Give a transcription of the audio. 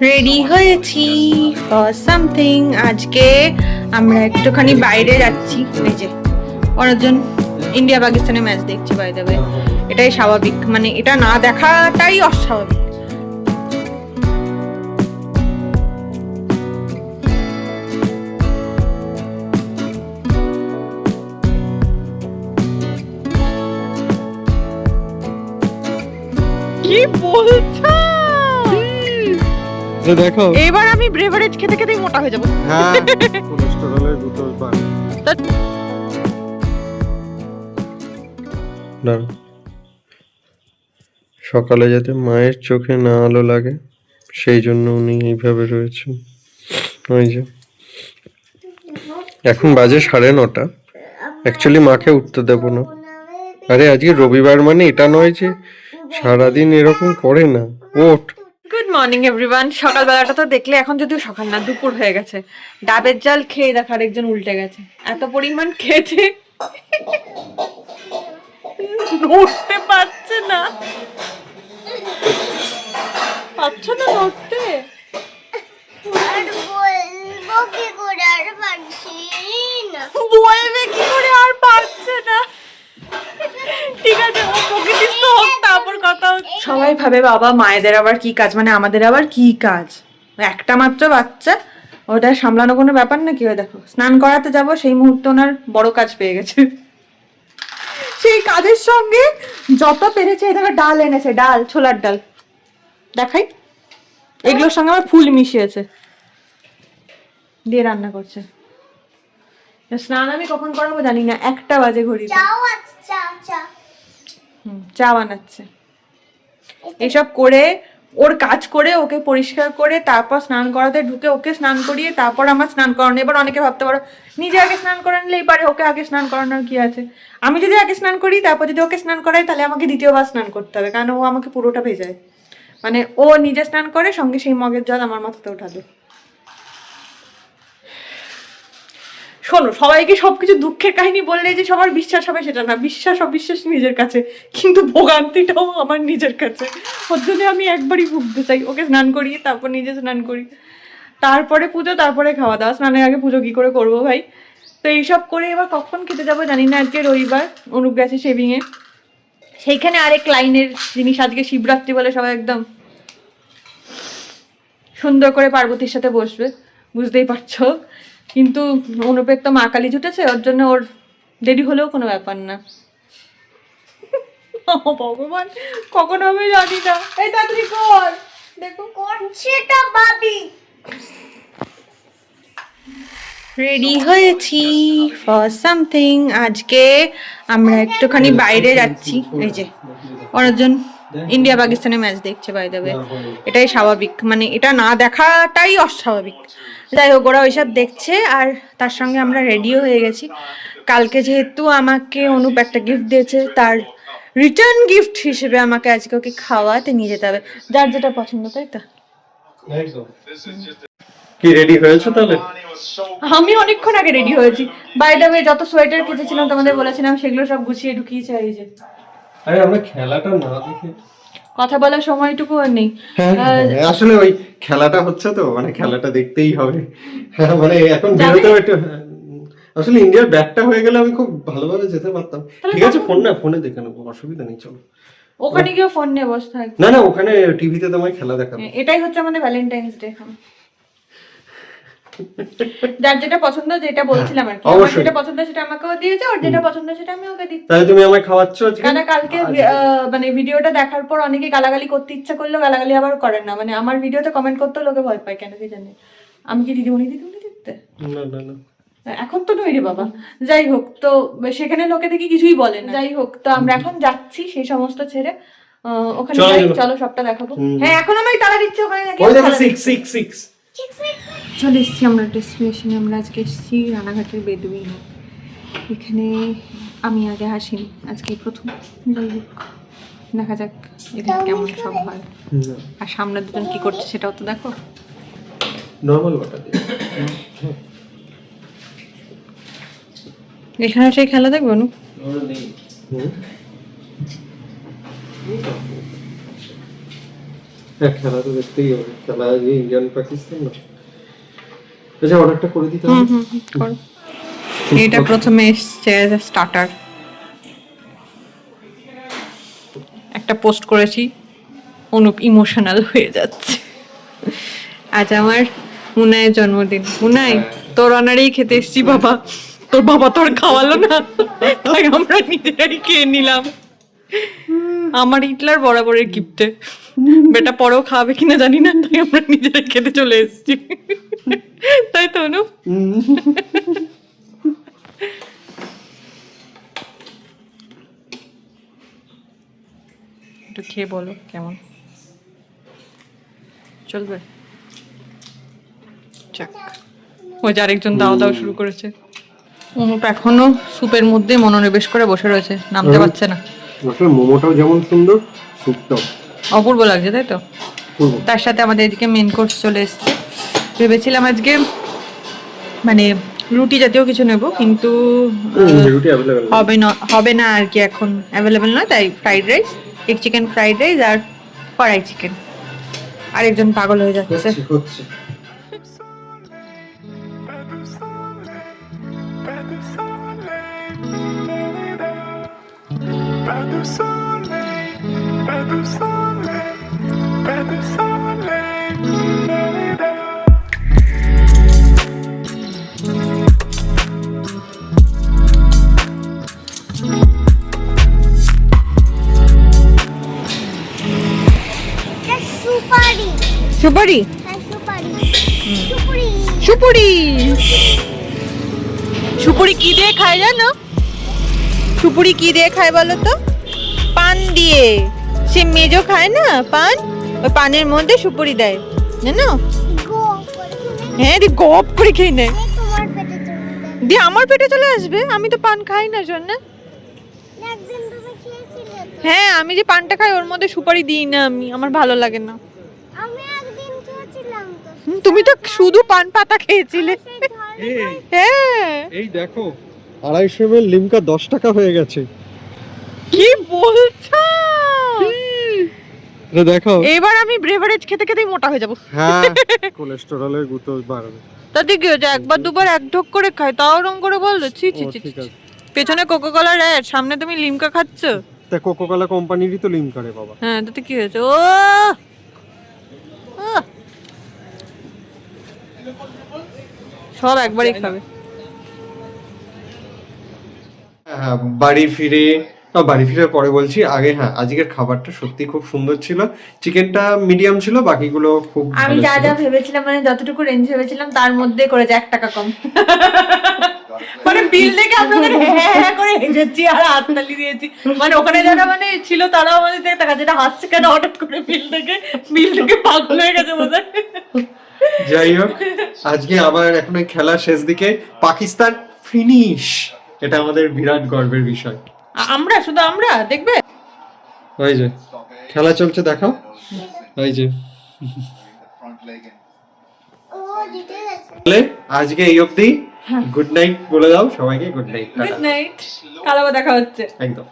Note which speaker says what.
Speaker 1: Ready হয়েছি for something. আজকে আমরা একটুখানি বাইরে যাচ্ছি। এই যে অনেকজন ইন্ডিয়া পাকিস্তানের ম্যাচ দেখছে, বাই দ্য ওয়ে। এটাই স্বাভাবিক, মানে এটা না দেখাটাই অস্বাভাবিক। কি বলছো?
Speaker 2: দেখো
Speaker 1: এবার আমি ব্রেভারেজ খেতে খেতেই মোটা হয়ে যাবো।
Speaker 2: হ্যাঁ কোলেস্টেরলের বোতল পান না। সকালে যাতে মায়ের চোখে না আলো লাগে সেই জন্য উনি এইভাবে রয়েছেন। ওই যে এখন বাজে 9:30। অ্যাকচুয়ালি মাকে উঠতে দেবো না। আরে আজকে রবিবার মানে এটা নয় যে সারাদিন এরকম করে না। ওঠ।
Speaker 1: Good morning everyone. সকালবেলাটা তো দেখলে, এখন যদিও সকাল না, দুপুর হয়ে গেছে। ডাবের জল খেয়ে দেখার একজন উল্টে গেছে, এত পরিমাণ খেয়েছে নড়তে পারছে না। পারছো না নড়তে? বলবে কি করে আর পারছে না? ঠিক আছে, ও প্রকৃতিস্থ হোক, তারপর কথা হচ্ছে। সবাই ভাবে বাবা মায়েদের আবার কি কাজ, মানে আমাদের আবার কি কাজ। একটা মাত্র বাচ্চা, ওটা সামলানো কোনো ব্যাপার না। কি হয় দেখো, স্নান করাতে যাব সেই মুহূর্তে ওনার বড় কাজ পেয়ে গেছে। সেই কাজের সঙ্গে যত পেরেছে, এখানে ডাল এনেছে, ডাল, ছোলার ডাল দেখাই, এগুলোর সঙ্গে আমার ফুল মিশিয়েছে দিয়ে রান্না করছে। স্নান আমি কখন করাবো জানি না, 1টা বাজে ঘড়িতে। চা বানাচ্ছে। এসব করে ওর কাজ করে ওকে পরিষ্কার করে তারপর স্নান করাতে ঢুকে ওকে স্নান করিয়ে তারপর আমার স্নান করানো। এবার অনেকে ভাবতে পারো নিজে আগে স্নান করে নিলেই পারে, ওকে আগে স্নান করানোর কি আছে? আমি যদি আগে স্নান করি তারপর যদি ওকে স্নান করাই, তাহলে আমাকে দ্বিতীয়বার স্নান করতে হবে, কারণ ও আমাকে পুরোটা ভেজায়। মানে ও নিজে স্নান করে, সঙ্গে সেই মগের জল আমার মাথাতে উঠাবে। শোনো, সবাইকে সবকিছু দুঃখের কাহিনী বললে যে সবার বিশ্বাস হবে সেটা না। বিশ্বাস অবিশ্বাস নিজের কাছে, কিন্তু ভোগান্তিটাও আমার নিজের কাছে। ওর জন্য আমি একবারই ভুগতে চাই। ওকে স্নান করিয়ে তারপর নিজে স্নান করি, তারপরে পুজো, তারপরে খাওয়া দাওয়া। স্নানের আগে পুজো কি করে করবো ভাই? তো এইসব করে এবার কখন খেতে যাবো জানি না। আজকে রবিবার, অনুপ গেছে শেভিংয়ে। সেইখানে আরেক লাইনের জিনিস, আজকে শিবরাত্রি বলে সবাই একদম সুন্দর করে পার্বতীর সাথে বসবে, বুঝতেই পারছো। কিন্তু অনুপের তো মা কালী জুটেছে, ওর জন্য ওর দেরি হলেও কোনো ব্যাপার না। ভগবান, কখন আমি জানি না। এই তাড়াতাড়ি কর, দেখো করছেটা বাবি। রেডি হয়েছি ফর সামথিং। আজকে আমরা একটুখানি বাইরে যাচ্ছি। এই যে অনেকজন ইন্ডিয়া পাকিস্তানের ম্যাচ দেখছে, বাই দ্য ওয়ে। এটাই স্বাভাবিক, মানে এটা না দেখাটাই অস্বাভাবিক। যাই হোক, ওরা ওইসব দেখছে আর তার সঙ্গে আমরা রেডিও হয়ে গেছি। কালকে যেহেতু আমাকে অনুপ একটা গিফট দিয়েছে, তার রিটার্ন গিফট হিসেবে আমাকে আজকে ওকে খাওয়াতে নিয়ে যেতে হবে। যার যেটা পছন্দ, তাই তো?
Speaker 2: কি রেডি হয়েছে তাহলে?
Speaker 1: আমি অনেকক্ষণ আগে রেডি হয়েছি। বাই দ্য ওয়ে, যত সোয়েটার কেচেছিলাম তোমাদের বলেছিলাম, সেগুলো সব গুছিয়ে ঢুকিয়েছে। এই যে,
Speaker 2: আরে আমরা খেলাটা না দেখে
Speaker 1: কথা বলার সময়টুকু আর নেই।
Speaker 2: আসলে ওই খেলাটা হচ্ছে তো, মানে খেলাটা দেখতেই হবে। মানে এখন বেরোতেও একটু, আসলে ইন্ডিয়ার ব্যাটটা হয়ে গেলে আমি খুব ভালোভাবে যেতে পারতাম। ঠিক আছে, ফোনে দেখে নেবো, অসুবিধা নেই, চলো।
Speaker 1: ওখানে গিয়ে ফোন নিয়ে বসে থাকবে?
Speaker 2: না না, ওখানে টিভিতে তোমায় খেলা দেখাবো।
Speaker 1: এটাই হচ্ছে আমাদের ভ্যালেন্টাইন্স ডে। যার যেটা পছন্দ, যেটা বলছিলাম আর কি, আমার যেটা পছন্দ সেটা আমাকেও দিয়েছে, আর যেটা পছন্দ সেটা আমি ওকে দিচ্ছি।
Speaker 2: তাহলে তুমি আমায় খাওয়াচ্ছ আজকে?
Speaker 1: কারণ কালকে মানে ভিডিওটা দেখার পর অনেকে গালাগালি করতে ইচ্ছা করলো, গালাগালি আবার করেন না। মানে আমার ভিডিওতে কমেন্ট করতে লোকে ভয় পায়, কেন কি জানি। আমি কি দিদিমণি দেখতে?
Speaker 2: না না না,
Speaker 1: এখন তো নই রে বাবা। যাই হোক, তো সেখানে লোকে দেখি কিছুই বলে না। যাই হোক, তো আমরা এখন যাচ্ছি সেই সমস্ত ছেড়ে ওখানে যাই। চলো সবটা দেখাবো। হ্যাঁ, এখন আমায় তাড়া দিচ্ছে ওখানে নাকি। চলে এসছি আমরা ডেস্টিনেশনে। আমরা আজকে এসেছি রানাঘাটের বেদুইন। এখানে আমি আগে আসিনি, আজকে প্রথম। যাই হোক, দেখা যাক এখানে কেমন সব হয়। আর সামনে দুজন কি করছে সেটাও তো দেখো।
Speaker 2: নরমাল ওয়াটার দিয়ে।
Speaker 1: এখানে সেই খেলা দেখবো না?
Speaker 2: হ্যাঁ খেলা তো দেখতেই হবে, খেলা আজকে ইন্ডিয়ান পাকিস্তান না। আচ্ছা অর্ডারটা করে দিতে হবে।
Speaker 1: করো। এটা প্রথমে এসছে স্টার্টার, একটা পোস্ট করেছি, অনুপ ইমোশনাল হয়ে যাচ্ছে। আজ আমার মুনায়ের জন্মদিন। মুনাই তোর অনারেই খেতে এসছি বাবা, তোর বাবা তোর খাওয়ালো না, তাই আমরা নিজেরাই খেয়ে নিলাম। আমার হিটলার বরাবরের গিফটে, বেটা পরেও খাওয়াবে কিনা জানি না, তাই আমরা নিজেরাই খেতে চলে এসেছি, তাই তো অনুপ? একটু খেয়ে বলো কেমন চলবে। যাক, ওই যে আরেকজন দাওয়া দাওয়া শুরু করেছে। অনুপ এখনো স্যুপের মধ্যে মনোনিবেশ করে বসে রয়েছে, নামতে পারছে না।
Speaker 2: আসলে মোমোটাও যেমন সুন্দর, স্যুপটাও
Speaker 1: অপূর্ব লাগছে, তাই তো? তার সাথে আমাদের এদিকে মেন কোর্স চলে এসছে। ভেবেছিলাম আজকে মানে রুটি জাতীয় কিছু নেব, কিন্তু
Speaker 2: রুটি অ্যাভেলেবল
Speaker 1: হবে না আর কি, এখন অ্যাভেলেবেল নয়, তাই fried rice, egg chicken fried rice আর কড়াই চিকেন। আরেকজন পাগল হয়ে যাচ্ছে।
Speaker 2: হচ্ছে
Speaker 3: সুপারি
Speaker 1: সুপারি,
Speaker 3: হ্যাঁ সুপারি সুপুরি
Speaker 1: সুপুরি, সুপুরি কি দিয়ে খায় জানো? সুপুরি কি দিয়ে খায় বলো তো? পান দিয়ে। সে মেজো খায় না পান, ওই পানের মধ্যে সুপুরি দেয়, জানো?
Speaker 3: গো করে খেলে
Speaker 1: হ্যাঁ দি গপ করে খেয়ে নেয়,
Speaker 3: তোমার পেটে চলে যাবে।
Speaker 1: দিয়ে আমার পেটে চলে আসবে। আমি তো পান খাই না জন্য।
Speaker 3: একদিন তুমি খেয়েছিলে তো।
Speaker 1: হ্যাঁ আমি যে পানটা খাই ওর মধ্যে সুপারি দিই না আমি, আমার ভালো লাগে না।
Speaker 3: আমি একদিন খেয়েছিলাম তো।
Speaker 1: তুমি তো শুধু পান পাতা খেয়েছিলে।
Speaker 3: সেই ধরে
Speaker 1: হ্যাঁ
Speaker 2: এই দেখো 250 ml লিমকা 10 টাকা হয়ে গেছে।
Speaker 1: কি বলছো?
Speaker 2: এটা দেখো,
Speaker 1: এবার আমি ব্রেভারেজ খেতে খেতেই মোটা হয়ে যাবো।
Speaker 2: হ্যাঁ কোলেস্টেরলের গুতো বাড়বে।
Speaker 1: তাতে কি হয়েছে, একবার দুবার এক ঢোক করে খাই, তাও রং করে বললো ছি ছি
Speaker 2: ও,
Speaker 1: ছি
Speaker 2: ঠিক
Speaker 1: ছি।
Speaker 2: আছে।
Speaker 1: পেছনে কোকো কোলার অ্যাড, সামনে তুমি লিমকা খাচ্ছ।
Speaker 2: তা কোকোকোলা কোম্পানিরই তো লিমকা রে বাবা।
Speaker 1: হ্যাঁ তাতে কি হয়েছে? ও ও। সব একবারই খাবে।
Speaker 2: হ্যাঁ, বাড়ি ফিরে পরে বলছি, আগে হ্যাঁ আজকের খাবারটা সত্যি খুব সুন্দর ছিল। চিকেনটা মিডিয়াম ছিল, বাকিগুলো খুব
Speaker 1: আমি
Speaker 2: ভালো
Speaker 1: যা
Speaker 2: ছিল।
Speaker 1: যা ভেবেছিলাম, মানে যতটুকু রেঞ্জ ভেবেছিলাম তার মধ্যে করেছে 1 টাকা কম। মানে বিল দেখে আপনাদের হ্যাঁ হ্যাঁ করে হেসেছি আর হাততালি দিয়েছি। মানে ওখানে যারা মানে ছিল তারাও আমাদের দিকে টাকা, যেটা হাসছে কেন হঠাৎ করে বিল থেকে পাগল হয়ে গেছে বোধহয়।
Speaker 2: যাই হোক, আজকে আবার এখন ওই খেলার শেষ দিকে পাকিস্তান ফিনিশ, এটা আমাদের বিরাট গর্বের বিষয়।
Speaker 1: শুধু আমরা দেখবে।
Speaker 2: ওই যে খেলা চলছে দেখাও, ওই যে।
Speaker 3: ও জিতে গেছে।
Speaker 2: তাহলে আজকে এই অবধি, গুড নাইট বলে দাও সবাইকে, গুড নাইট,
Speaker 1: গুড নাইট, কাল আবার দেখা হচ্ছে।
Speaker 2: একদম।